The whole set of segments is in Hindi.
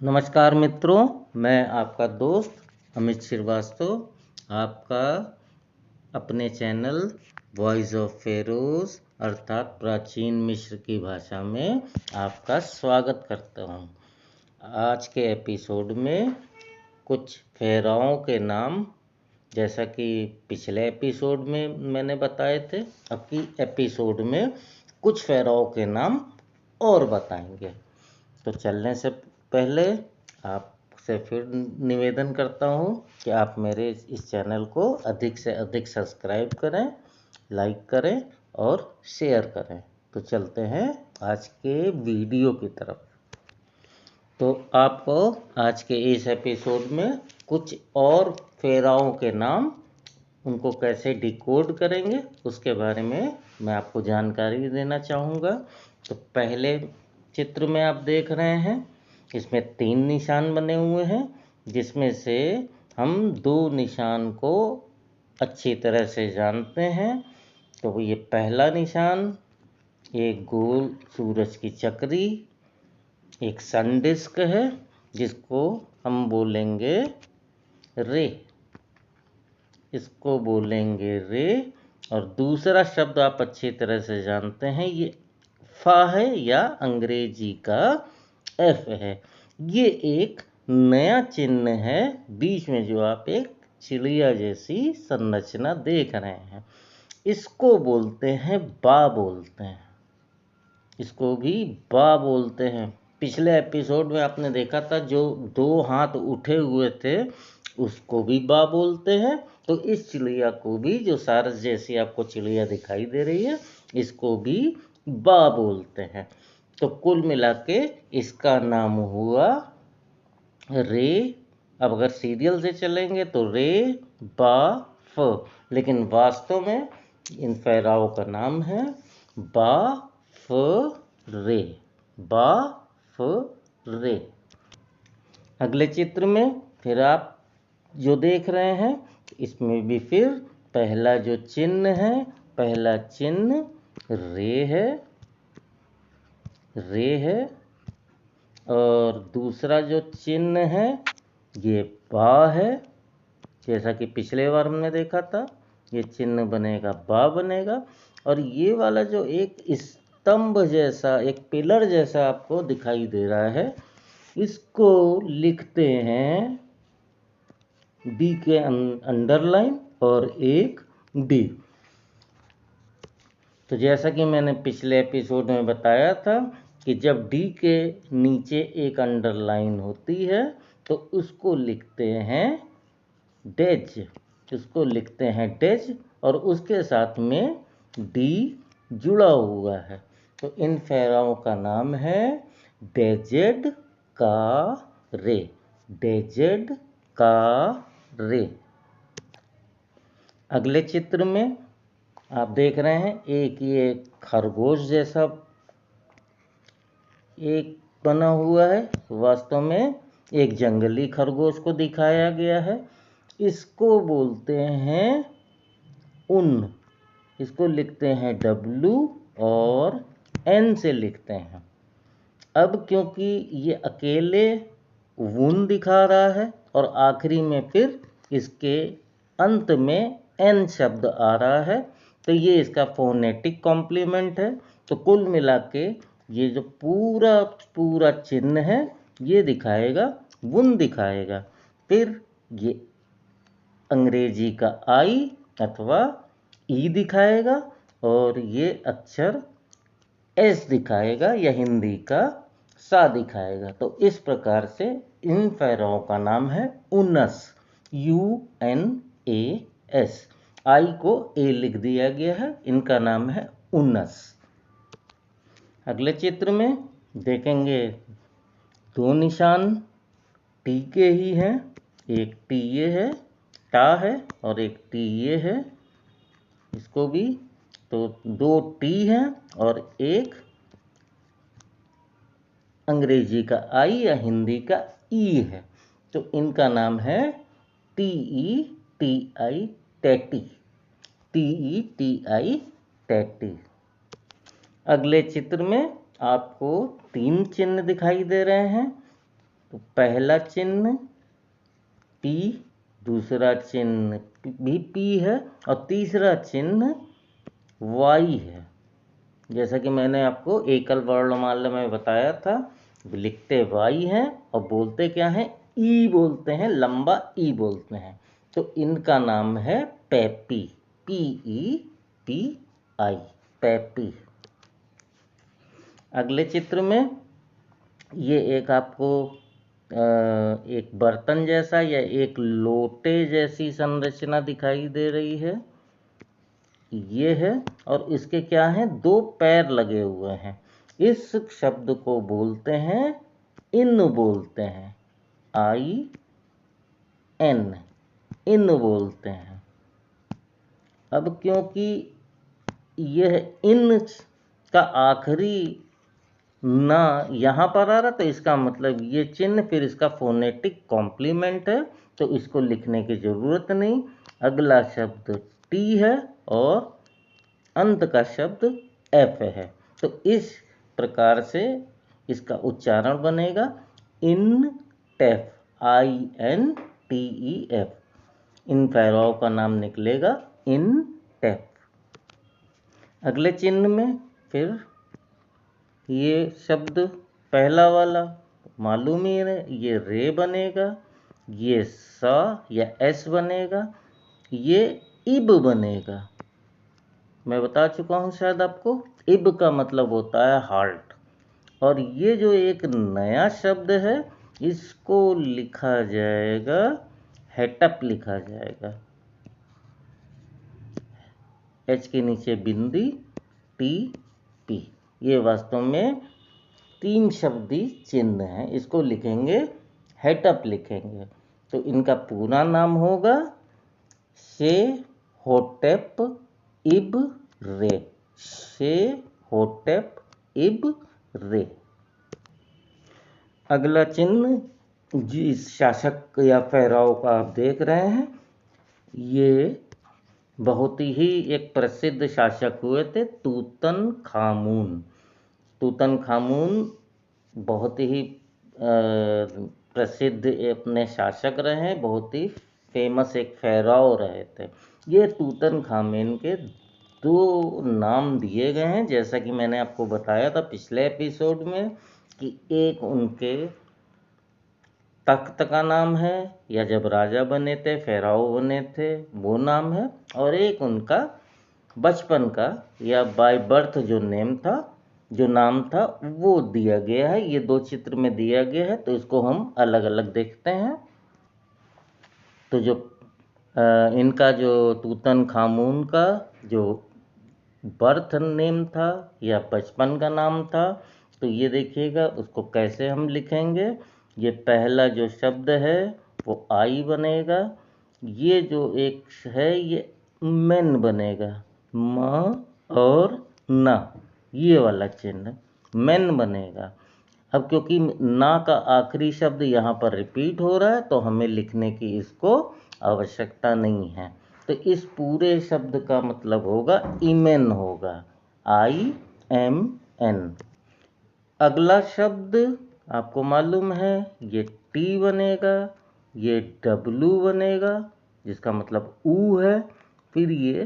नमस्कार मित्रों, मैं आपका दोस्त अमित श्रीवास्तव आपका अपने चैनल वॉइस ऑफ फेरोज अर्थात प्राचीन मिस्र की भाषा में आपका स्वागत करता हूं। आज के एपिसोड में कुछ फ़ाराओं के नाम, जैसा कि पिछले एपिसोड में मैंने बताए थे, अब की एपिसोड में कुछ फ़ाराओं के नाम और बताएंगे। तो चलने से पहले आपसे फिर निवेदन करता हूँ कि आप मेरे इस चैनल को अधिक से अधिक सब्सक्राइब करें, लाइक करें और शेयर करें। तो चलते हैं आज के वीडियो की तरफ। तो आपको आज के इस एपिसोड में कुछ और फ़ाराओं के नाम, उनको कैसे डिकोड करेंगे उसके बारे में मैं आपको जानकारी देना चाहूँगा। तो पहले चित्र में आप देख रहे हैं, इसमें 3 निशान बने हुए हैं, जिसमें से हम 2 निशान को अच्छी तरह से जानते हैं। तो ये पहला निशान एक गोल सूरज की चक्री, एक सन डिस्क है, जिसको हम बोलेंगे रे, इसको बोलेंगे रे। और दूसरा शब्द आप अच्छी तरह से जानते हैं, ये फा है या अंग्रेजी का एफ है। ये एक नया चिन्ह है, बीच में जो आप एक चिड़िया जैसी संरचना देख रहे हैं, इसको बोलते हैं बा बोलते हैं, इसको भी बा बोलते हैं। पिछले एपिसोड में आपने देखा था जो 2 हाथ उठे हुए थे उसको भी बा बोलते हैं। तो इस चिड़िया को भी, जो सारस जैसी आपको चिड़िया दिखाई दे रही है, इसको भी बा बोलते हैं। तो कुल मिला के इसका नाम हुआ रे। अब अगर सीरियल से चलेंगे तो रे बा फ, लेकिन वास्तव में इन फ़ाराओं का नाम है बा फ रे, बा फ रे। अगले चित्र में फिर आप जो देख रहे हैं, इसमें भी फिर पहला जो चिन्ह है, पहला चिन्ह रे है, रे है। और दूसरा जो चिन्ह है ये बा है, जैसा कि पिछले बार हमने देखा था, ये चिन्ह बनेगा बा बनेगा। और ये वाला जो एक स्तंभ जैसा, एक पिलर जैसा आपको दिखाई दे रहा है, इसको लिखते हैं डी के अंडरलाइन और एक डी। तो जैसा कि मैंने पिछले एपिसोड में बताया था कि जब डी के नीचे एक अंडरलाइन होती है तो उसको लिखते हैं डेज, उसको लिखते हैं डेज, और उसके साथ में डी जुड़ा हुआ है। तो इन फ़ाराओं का नाम है डेजेड का रे, डेजेड का रे। अगले चित्र में आप देख रहे हैं एक ये खरगोश जैसा एक बना हुआ है, वास्तव में एक जंगली खरगोश को दिखाया गया है। इसको बोलते हैं उन, इसको लिखते हैं डब्लू और एन से लिखते हैं। अब क्योंकि ये अकेले वुन दिखा रहा है और आखिरी में फिर इसके अंत में एन शब्द आ रहा है, तो ये इसका फोनेटिक कॉम्प्लीमेंट है। तो कुल मिला के ये जो पूरा चिन्ह है ये दिखाएगा वुन दिखाएगा। फिर ये अंग्रेजी का आई अथवा ई दिखाएगा और ये अक्षर एस दिखाएगा या हिंदी का सा दिखाएगा। तो इस प्रकार से इन फ़ाराओं का नाम है उनस, UNAS। आई को ए लिख दिया गया है, इनका नाम है उनस। अगले चित्र में देखेंगे 2 निशान टी के ही हैं, एक टी ये है, टा है, और एक टी ये है, इसको भी। तो 2 टी हैं और एक अंग्रेजी का आई या हिंदी का ई है। तो इनका नाम है TETI, टैटी, TETI टैटी। अगले चित्र में आपको 3 चिन्ह दिखाई दे रहे हैं, तो पहला चिन्ह पी, दूसरा चिन्ह भी पी है और तीसरा चिन्ह वाई है। जैसा कि मैंने आपको एकल वर्णमाला में बताया था, लिखते वाई हैं और बोलते क्या हैं, ई बोलते हैं, लंबा ई बोलते हैं। तो इनका नाम है पैपी, PEPI, पैपी। अगले चित्र में ये एक आपको एक बर्तन जैसा या एक लोटे जैसी संरचना दिखाई दे रही है, ये है, और इसके क्या हैं, 2 पैर लगे हुए हैं। इस शब्द को बोलते हैं इन, बोलते हैं IN, इन बोलते हैं। अब क्योंकि यह इन का आखिरी ना यहाँ पर आ रहा, तो इसका मतलब ये चिन्ह फिर इसका फोनेटिक कॉम्प्लीमेंट है, तो इसको लिखने की ज़रूरत नहीं। अगला शब्द टी है और अंत का शब्द एफ है। तो इस प्रकार से इसका उच्चारण बनेगा इन टेफ, INTEF। इन पैराओं का नाम निकलेगा इन टेफ। अगले चिन्ह में फिर ये शब्द पहला वाला मालूम ही है, ये रे बनेगा, ये सा या एस बनेगा, ये इब बनेगा। मैं बता चुका हूँ शायद आपको, इब का मतलब होता है हार्ट। और ये जो एक नया शब्द है, इसको लिखा जाएगा हेटअप, लिखा जाएगा, एच के नीचे बिंदी, TP। ये वास्तव में 3 शब्दी चिन्ह हैं, इसको लिखेंगे हेटअप लिखेंगे। तो इनका पूरा नाम होगा शे होटेप इब रे, शे होटेप इब रे। अगला चिन्ह जिस शासक या फेराव का आप देख रहे हैं, ये बहुत ही एक प्रसिद्ध शासक हुए थे, तूतनखामून। तूतनखामून बहुत ही प्रसिद्ध अपने शासक रहे हैं, बहुत ही फेमस एक फेराव रहे थे। ये तूतनखामून के 2 नाम दिए गए हैं, जैसा कि मैंने आपको बताया था पिछले एपिसोड में, कि एक उनके तख्त का नाम है, या जब राजा बने थे, फेराव बने थे, वो नाम है, और एक उनका बचपन का या बाय बर्थ जो नेम था, जो नाम था, वो दिया गया है। ये 2 चित्र में दिया गया है, तो इसको हम अलग अलग देखते हैं। तो जो इनका जो तूतनखामून का जो बर्थ नेम था या बचपन का नाम था, तो ये देखिएगा उसको कैसे हम लिखेंगे। ये पहला जो शब्द है वो आई बनेगा, ये जो एक है ये मेन बनेगा, म और ना, ये वाला चिन्ह मेन बनेगा। अब क्योंकि ना का आखिरी शब्द यहाँ पर रिपीट हो रहा है, तो हमें लिखने की इसको आवश्यकता नहीं है। तो इस पूरे शब्द का मतलब होगा इमेन होगा, IMN। अगला शब्द आपको मालूम है, ये टी बनेगा, ये W बनेगा, जिसका मतलब ऊ है, फिर ये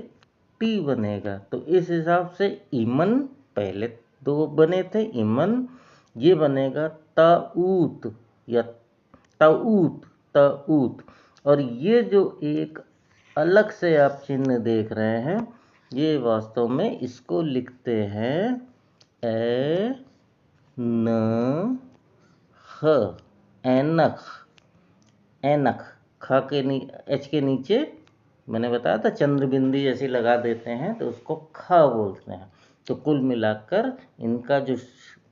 टी बनेगा। तो इस हिसाब से इमन पहले 2 बने थे, इमन, ये बनेगा ताऊत या ताऊत, ताऊत। और ये जो एक अलग से आप चिन्ह देख रहे हैं, ये वास्तव में इसको लिखते हैं ए न ख, एनख, एनख। ख के एच के नीचे मैंने बताया था चंद्र बिंदी जैसी लगा देते हैं, तो उसको ख बोलते हैं। तो कुल मिलाकर इनका जो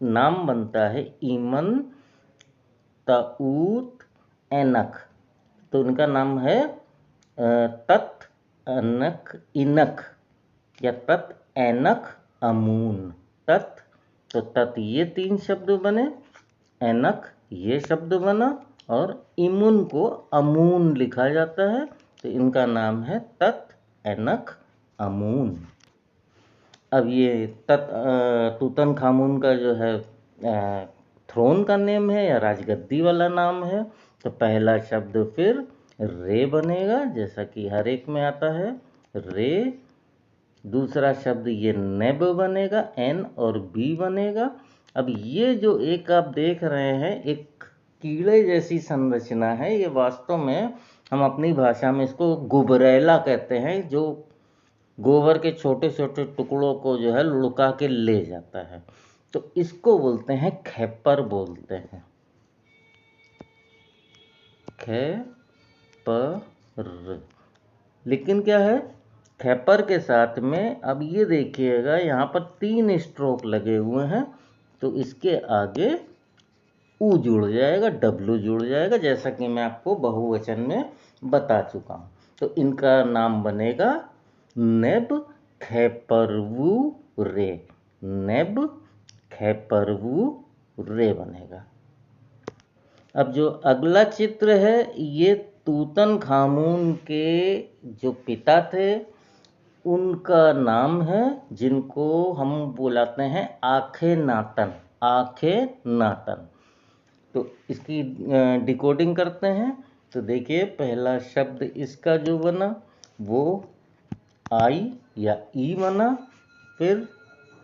नाम बनता है ईमन ताऊत एनख, तो इनका नाम है तत् अनक इनक या तत् एनक अमून। तत्, तो तत् ये 3 शब्द बने, एनक ये शब्द बना, और इमुन को अमून लिखा जाता है, तो इनका नाम है तत् एनक अमून। अब ये तूतनखामून का जो है थ्रोन का नेम है या राजगद्दी वाला नाम है। तो पहला शब्द फिर रे बनेगा, जैसा कि हर एक में आता है रे। दूसरा शब्द ये नेब बनेगा, एन और बी बनेगा। अब ये जो एक आप देख रहे हैं, एक कीड़े जैसी संरचना है, ये वास्तव में हम अपनी भाषा में इसको गुबरैला कहते हैं, जो गोबर के छोटे छोटे टुकड़ों को जो है लुढ़का के ले जाता है। तो इसको बोलते हैं खैपर बोलते हैं, खैपर। लेकिन क्या है, खैपर के साथ में अब ये देखिएगा यहाँ पर 3 स्ट्रोक लगे हुए हैं, तो इसके आगे ऊ जुड़ जाएगा, डब्लू जुड़ जाएगा, जैसा कि मैं आपको बहुवचन में बता चुका हूँ। तो इनका नाम बनेगा नेब खैपरवू रे, नेब खैपरवू रे बनेगा। अब जो अगला चित्र है, ये तूतन खामून के जो पिता थे उनका नाम है, जिनको हम बुलाते हैं आखे नातन, आखे नातन। तो इसकी डिकोडिंग करते हैं। तो देखिए पहला शब्द इसका जो बना वो आई या ई बना, फिर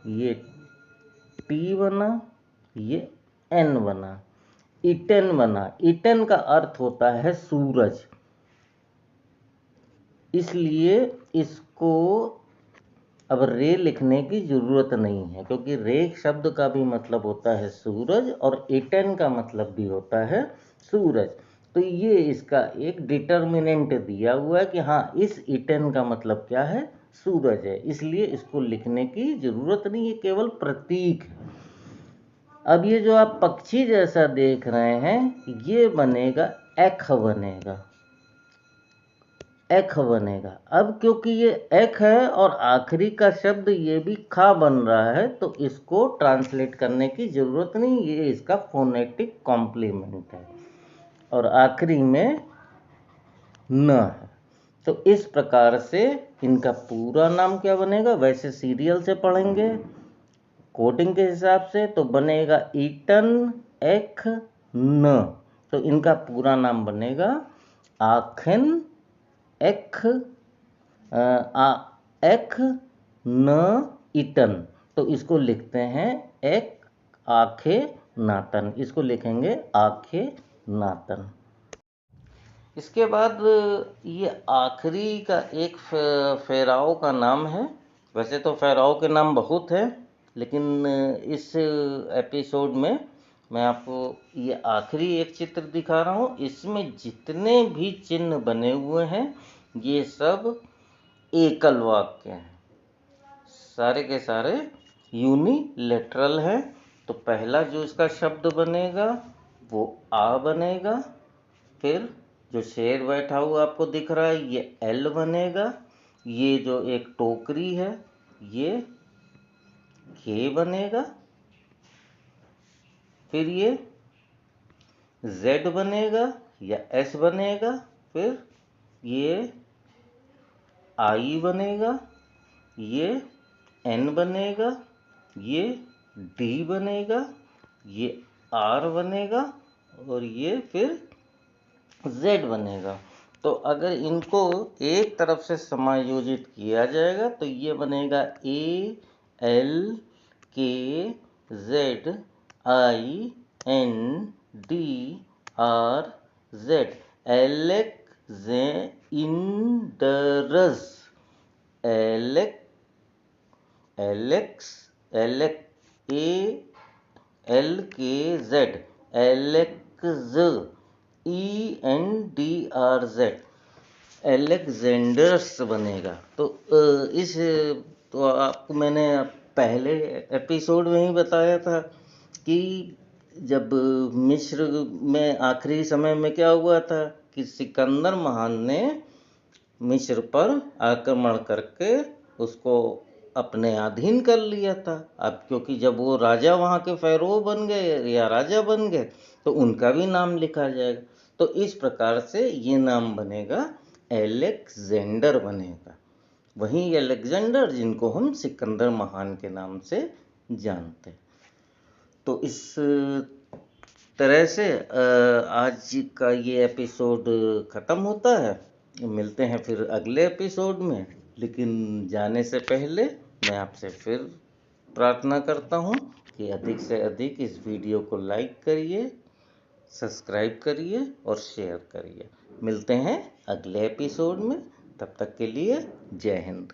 ये टी बना, ये एन बना, इटन बना। इटन का अर्थ होता है सूरज, इसलिए इसको अब रे लिखने की ज़रूरत नहीं है, क्योंकि रे शब्द का भी मतलब होता है सूरज और इटन का मतलब भी होता है सूरज। तो ये इसका एक डिटर्मिनेंट दिया हुआ है कि हाँ, इस इटन का मतलब क्या है, सूरज है, इसलिए इसको लिखने की ज़रूरत नहीं, ये केवल प्रतीक है। अब ये जो आप पक्षी जैसा देख रहे हैं, ये बनेगा एख बनेगा, एख बनेगा। अब क्योंकि ये एख है और आखिरी का शब्द ये भी खा बन रहा है, तो इसको ट्रांसलेट करने की ज़रूरत नहीं, ये इसका फोनेटिक कॉम्प्लीमेंट है और आखिरी में न है। तो इस प्रकार से इनका पूरा नाम क्या बनेगा, वैसे सीरियल से पढ़ेंगे कोडिंग के हिसाब से, तो बनेगा ईटन एख न। तो इनका पूरा नाम बनेगा आखिन एख एख न इटन। तो इसको लिखते हैं एक आखे नातन, इसको लिखेंगे आखे नातन। इसके बाद ये आखिरी का एक फेराव का नाम है। वैसे तो फेराव के नाम बहुत हैं, लेकिन इस एपिसोड में मैं आपको ये आखिरी एक चित्र दिखा रहा हूँ। इसमें जितने भी चिन्ह बने हुए हैं ये सब एकल वाक्य हैं, सारे के सारे यूनिलेटरल हैं। तो पहला जो इसका शब्द बनेगा वो आ बनेगा, फिर जो शेर बैठा हुआ आपको दिख रहा है ये एल बनेगा, ये जो एक टोकरी है ये के बनेगा, फिर ये जेड बनेगा या एस बनेगा, फिर ये आई बनेगा, ये एन बनेगा, ये डी बनेगा, ये आर बनेगा और ये फिर जेड बनेगा। तो अगर इनको एक तरफ से समायोजित किया जाएगा तो ये बनेगा A L K Z I N D R Z, Alexanders, Alex A L K Z, Alex ENDRZ, Alexanders बनेगा। तो तो आपको मैंने पहले एपिसोड में ही बताया था कि जब मिस्र में आखिरी समय में क्या हुआ था कि सिकंदर महान ने मिस्र पर आक्रमण करके उसको अपने अधीन कर लिया था। अब क्योंकि जब वो राजा वहाँ के फ़ैरो बन गए या राजा बन गए तो उनका भी नाम लिखा जाएगा। तो इस प्रकार से ये नाम बनेगा एलेक्जेंडर बनेगा, वही एलेक्जेंडर जिनको हम सिकंदर महान के नाम से जानते हैं। तो इस तरह से आज का ये एपिसोड ख़त्म होता है। मिलते हैं फिर अगले एपिसोड में, लेकिन जाने से पहले मैं आपसे फिर प्रार्थना करता हूँ कि अधिक से अधिक इस वीडियो को लाइक करिए, सब्सक्राइब करिए और शेयर करिए। मिलते हैं अगले एपिसोड में, तब तक के लिए जय हिंद।